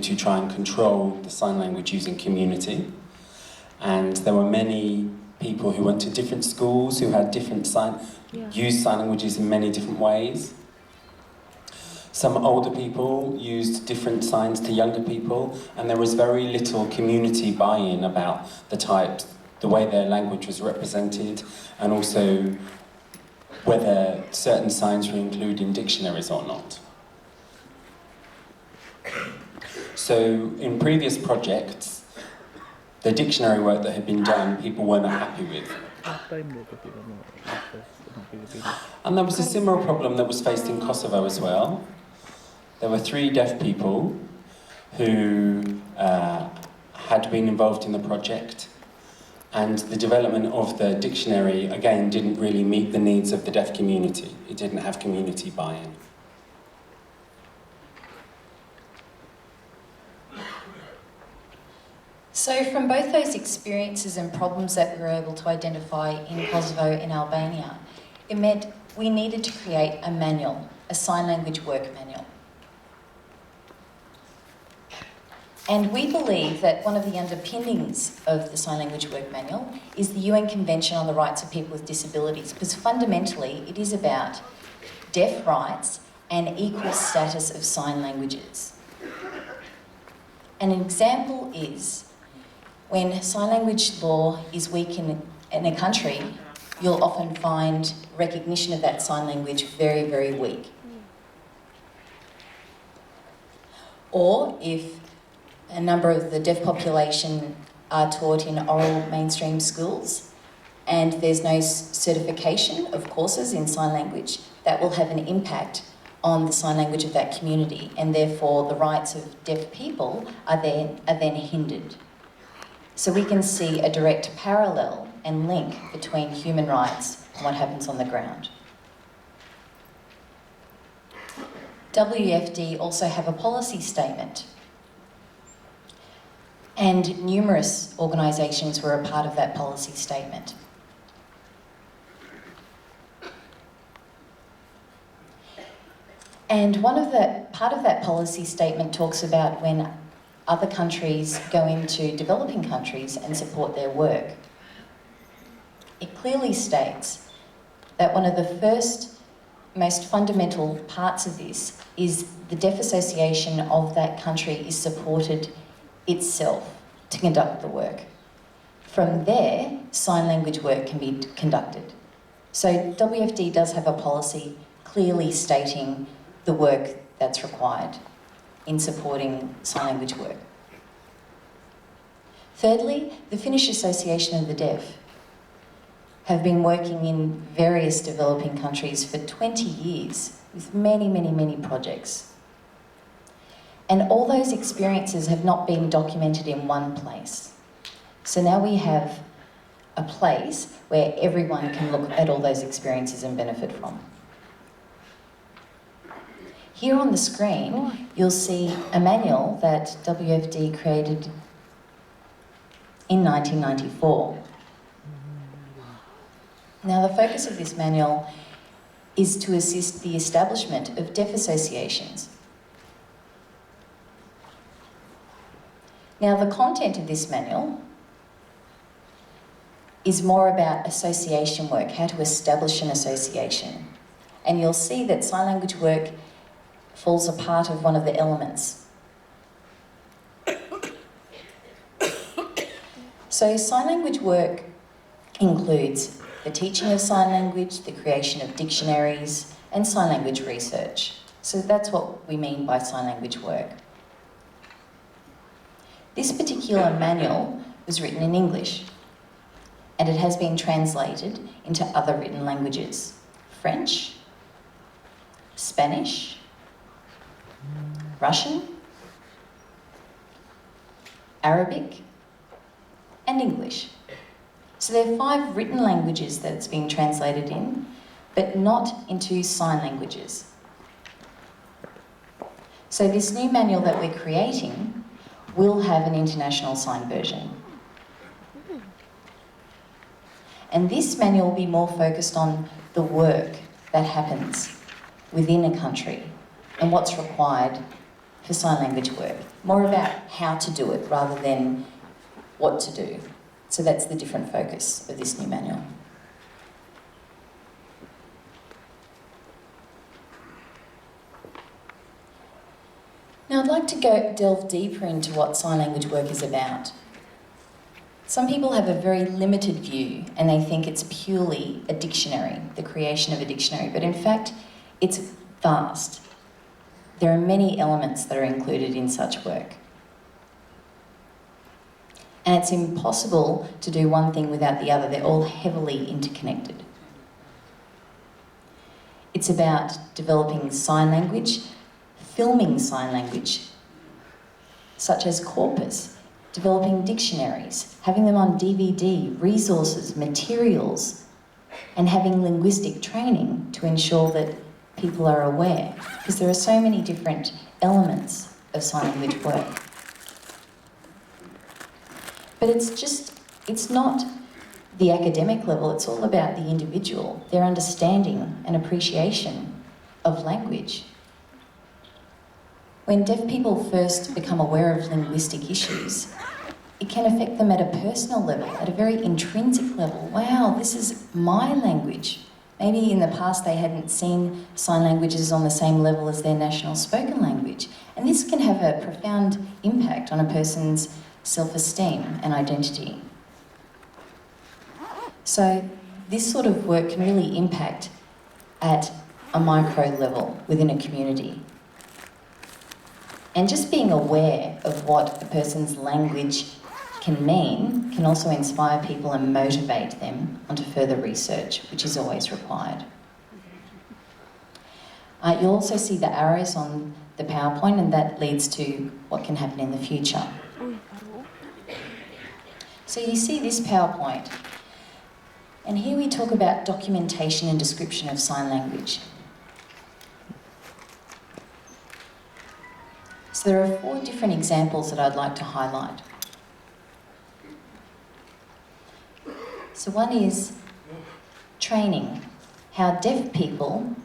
to try and control the sign language using community. And there were many people who went to different schools who had different used sign languages in many different ways. Some older people used different signs to younger people, and there was very little community buy-in about the types, the way their language was represented, and also whether certain signs were included in dictionaries or not. So in previous projects, the dictionary work that had been done, people weren't happy with. And there was a similar problem that was faced in Kosovo as well. There were 3 deaf people who had been involved in the project, and the development of the dictionary, again, didn't really meet the needs of the deaf community. It didn't have community buy-in. So from both those experiences and problems that we were able to identify in Kosovo and Albania, it meant we needed to create a manual, a sign language work manual. And we believe that one of the underpinnings of the Sign Language Work Manual is the UN Convention on the Rights of People with Disabilities, because fundamentally it is about deaf rights and equal status of sign languages. An example is when sign language law is weak in a country, you'll often find recognition of that sign language very, very weak. Or if a number of the deaf population are taught in oral mainstream schools and there's no certification of courses in sign language, that will have an impact on the sign language of that community, and therefore the rights of deaf people are then hindered. So we can see a direct parallel and link between human rights and what happens on the ground. WFD also have a policy statement, and numerous organisations were a part of that policy statement. And part of that policy statement talks about when other countries go into developing countries and support their work. It clearly states that one of the first, most fundamental parts of this is the deaf association of that country is supported itself to conduct the work. From there, sign language work can be conducted. So WFD does have a policy clearly stating the work that's required in supporting sign language work. Thirdly, the Finnish Association of the Deaf have been working in various developing countries for 20 years with many, many, many projects. And all those experiences have not been documented in one place. So now we have a place where everyone can look at all those experiences and benefit from. Here on the screen, you'll see a manual that WFD created in 1994. Now, the focus of this manual is to assist the establishment of deaf associations. Now, the content of this manual is more about association work, how to establish an association. And you'll see that sign language work falls a part of one of the elements. So sign language work includes the teaching of sign language, the creation of dictionaries, and sign language research. So that's what we mean by sign language work. This particular manual was written in English, and it has been translated into other written languages: French, Spanish, Russian, Arabic, and English. So there are 5 written languages that it's been translated in, but not into sign languages. So this new manual that we're creating will have an international sign version. And this manual will be more focused on the work that happens within a country and what's required for sign language work. more about how to do it rather than what to do. So that's the different focus of this new manual. Now I'd like to delve deeper into what sign language work is about. Some people have a very limited view and they think it's purely a dictionary, the creation of a dictionary, but in fact it's vast. There are many elements that are included in such work. And it's impossible to do one thing without the other. They're all heavily interconnected. It's about developing sign language, filming sign language, such as corpus, developing dictionaries, having them on DVD, resources, materials, and having linguistic training to ensure that people are aware, because there are so many different elements of sign language work. But it's not the academic level, it's all about the individual, their understanding and appreciation of language. When deaf people first become aware of linguistic issues, it can affect them at a personal level, at a very intrinsic level. Wow, this is my language. Maybe in the past they hadn't seen sign languages on the same level as their national spoken language. And this can have a profound impact on a person's self-esteem and identity. So this sort of work can really impact at a micro level within a community. And just being aware of what a person's language can mean can also inspire people and motivate them onto further research, which is always required. You'll also see the arrows on the PowerPoint, and that leads to what can happen in the future. So you see this PowerPoint, and here we talk about documentation and description of sign language. So there are 4 different examples that I'd like to highlight. So one is training, how deaf people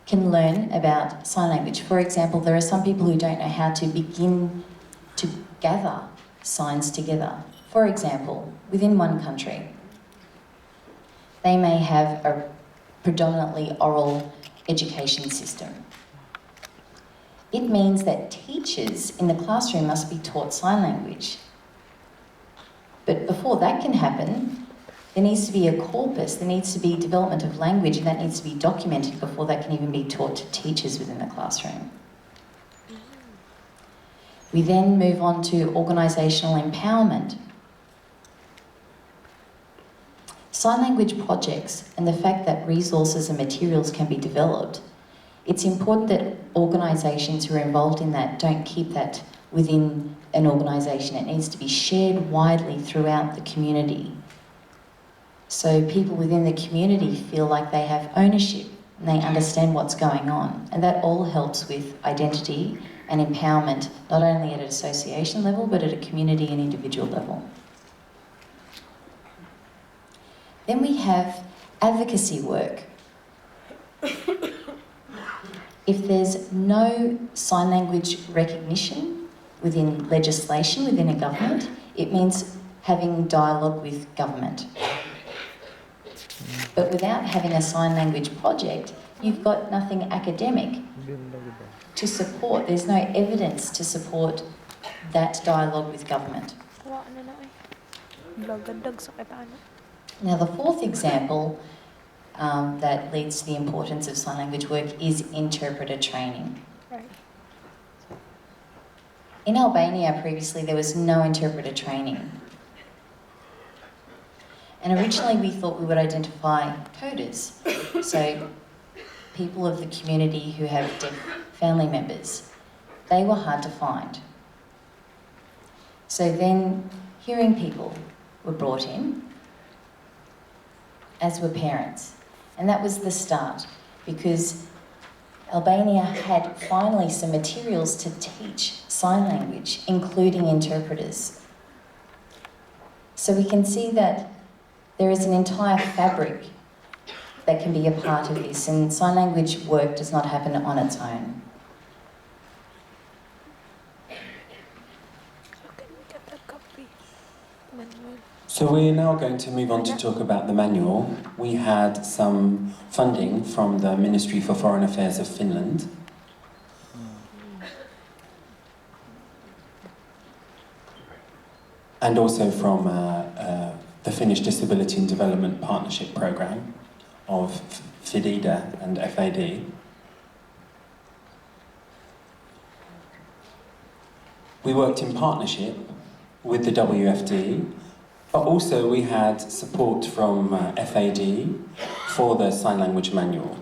can learn about sign language. For example, there are some people who don't know how to begin to gather signs together. For example, within one country, they may have a predominantly oral education system. It means that teachers in the classroom must be taught sign language. But before that can happen, there needs to be a corpus, there needs to be development of language, and that needs to be documented before that can even be taught to teachers within the classroom. We then move on to organisational empowerment. Sign language projects and the fact that resources and materials can be developed, it's important that organisations who are involved in that don't keep that within an organisation. It needs to be shared widely throughout the community. So people within the community feel like they have ownership and they understand what's going on. And that all helps with identity and empowerment, not only at an association level, but at a community and individual level. Then we have advocacy work. If there's no sign language recognition within legislation, within a government, it means having dialogue with government. But without having a sign language project, you've got nothing academic to support. There's no evidence to support that dialogue with government. Now, the 4th example that leads to the importance of sign language work is interpreter training. Right. In Albania, previously, there was no interpreter training. And originally, we thought we would identify coders, so people of the community who have deaf family members. They were hard to find. So then, hearing people were brought in, as were parents. And that was the start, because Albania had finally some materials to teach sign language, including interpreters. So we can see that there is an entire fabric that can be a part of this, and sign language work does not happen on its own. So we're now going to move on to talk about the manual. We had some funding from the Ministry for Foreign Affairs of Finland. And also from the Finnish Disability and Development Partnership Programme of FIDIDA and FAD. We worked in partnership with the WFD, but also we had support from FAD for the Sign Language Manual.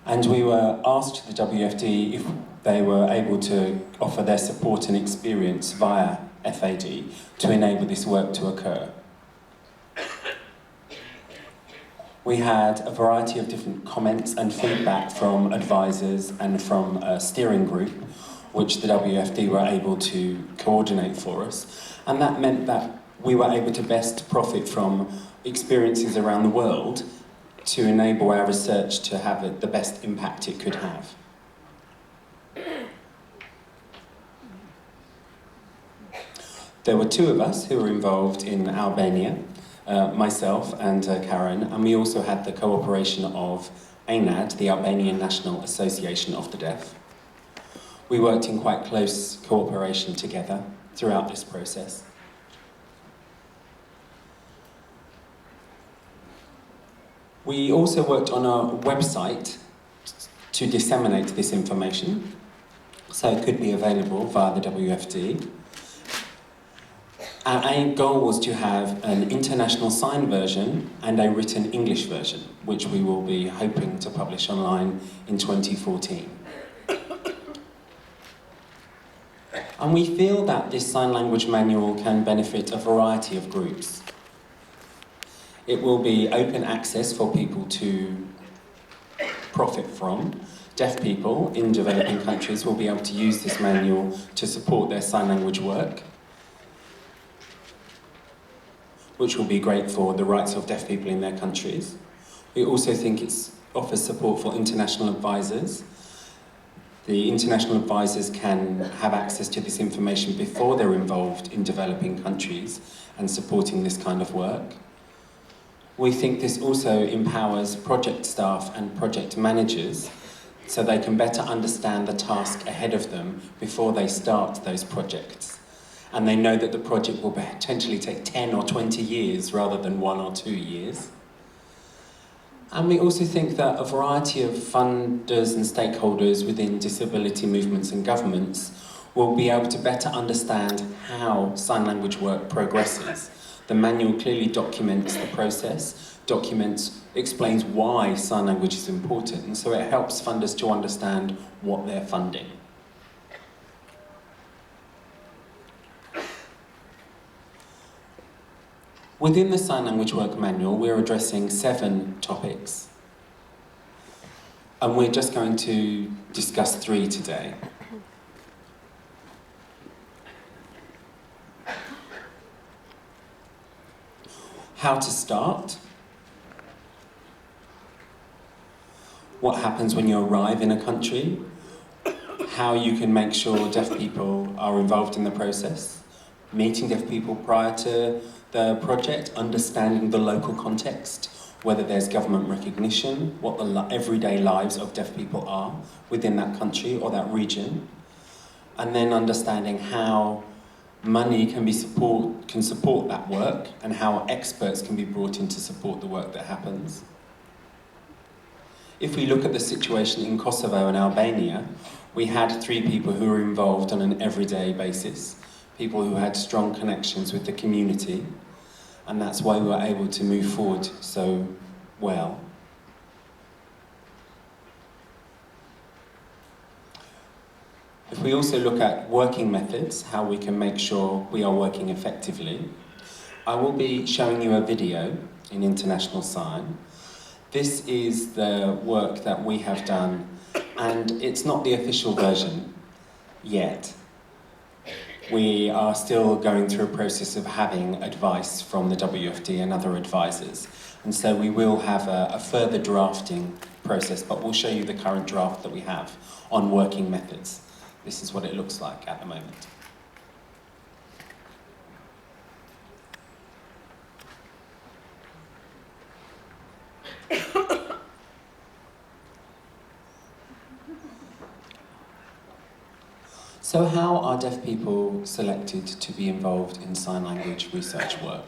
And we were asked the WFD if they were able to offer their support and experience via FAD to enable this work to occur. We had a variety of different comments and feedback from advisors and from a steering group, which the WFD were able to coordinate for us. And that meant that we were able to best profit from experiences around the world to enable our research to have the best impact it could have. There were two of us who were involved in Albania, myself and Karin, and we also had the cooperation of ANAD, the Albanian National Association of the Deaf. We worked in quite close cooperation together throughout this process. We also worked on a website to disseminate this information, so it could be available via the WFD. Our aim goal was to have an international sign version and a written English version, which we will be hoping to publish online in 2014. And we feel that this sign language manual can benefit a variety of groups. It will be open access for people to profit from. Deaf people in developing countries will be able to use this manual to support their sign language work, which will be great for the rights of deaf people in their countries. We also think it offers support for international advisors. The international advisors can have access to this information before they're involved in developing countries and supporting this kind of work. We think this also empowers project staff and project managers so they can better understand the task ahead of them before they start those projects. And they know that the project will potentially take 10 or 20 years rather than 1 or 2 years. And we also think that a variety of funders and stakeholders within disability movements and governments will be able to better understand how sign language work progresses. The manual clearly documents the process, explains why sign language is important, and so it helps funders to understand what they're funding. Within the Sign Language Work Manual, we're addressing 7 topics. And we're just going to discuss 3 today. How to start. What happens when you arrive in a country. How you can make sure deaf people are involved in the process. Meeting deaf people prior to the project, understanding the local context, whether there's government recognition, what the everyday lives of deaf people are within that country or that region, and then understanding how money can support that work and how experts can be brought in to support the work that happens. If we look at the situation in Kosovo and Albania, we had 3 people who were involved on an everyday basis, people who had strong connections with the community, and that's why we were able to move forward so well. If we also look at working methods, how we can make sure we are working effectively, I will be showing you a video in International Sign. This is the work that we have done, and it's not the official version yet. We are still going through a process of having advice from the WFD and other advisors, and so we will have a further drafting process, but we'll show you the current draft that we have on working methods. This is what it looks like at the moment. So how are deaf people selected to be involved in sign language research work?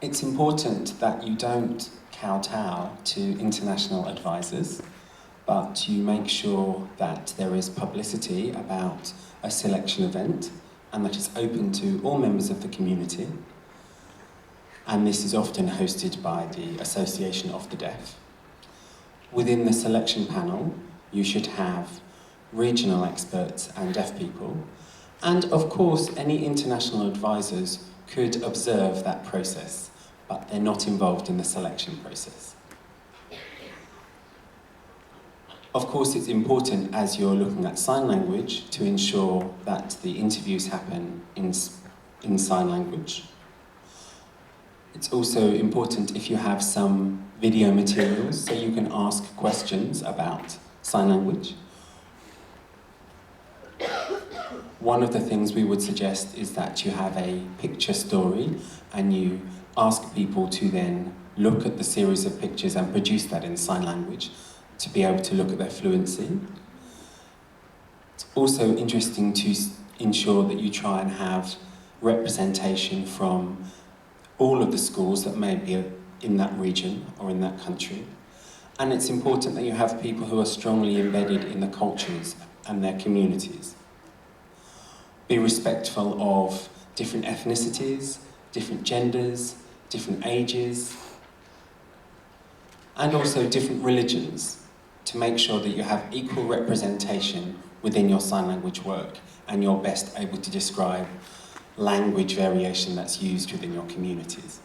It's important that you don't kowtow to international advisors, but you make sure that there is publicity about a selection event and that it's open to all members of the community. And this is often hosted by the Association of the Deaf. Within the selection panel, you should have regional experts and deaf people, and of course any international advisors could observe that process, but they're not involved in the selection process. Of course, it's important as you're looking at sign language to ensure that the interviews happen in sign language. It's also important if you have some video materials so you can ask questions about sign language. One of the things we would suggest is that you have a picture story and you ask people to then look at the series of pictures and produce that in sign language to be able to look at their fluency. It's also interesting to ensure that you try and have representation from all of the schools that may be in that region or in that country. And it's important that you have people who are strongly embedded in the cultures and their communities. Be respectful of different ethnicities, different genders, different ages, and also different religions, to make sure that you have equal representation within your sign language work and you're best able to describe language variation that's used within your communities.